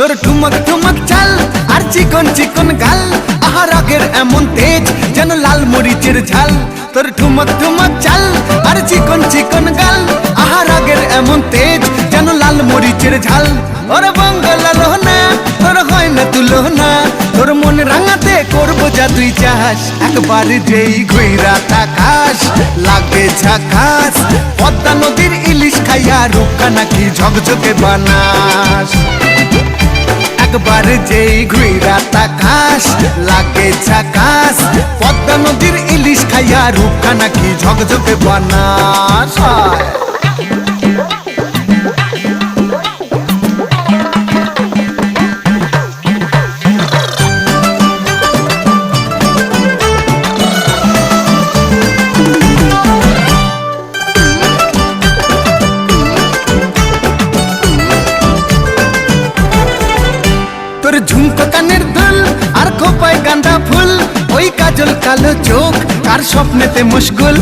তোর ঠুমক ঠুমক চাল আর চিকন চিকন গাল, আহা রাগের এমন তেজ যেন লাল মরিচের ঝাল। তোর ঠুমক ঠুমক চাল আর চিকন চিকন গাল, আহা রাগের এমন তেজ যেন লাল মরিচের ঝাল। ওরে বঙ্গলা লোহনা তোর হয় না তুলনা, তোর মন রাঙাতে করবো যা তুই চাস। একবার যেই ঘুইরা তাকাস লাগে ঝাকাস, পদ্মা নদীর ইলিশ খাইয়া রূপকা নাকি ঝকঝকে বানাস। একবার যেই ঘুইরা তাকাস লাগে ঝাকাস, পদ্মা নদীর ইলিশ খাইয়া রূপকা নাকি ঝকঝকে বানাস। তোর ঝুমকো কানের দুল আর খোপায় গাঁদা ফুল, ওই কাজল কালো চোখ কার স্বপ্নেতে মুশগুল।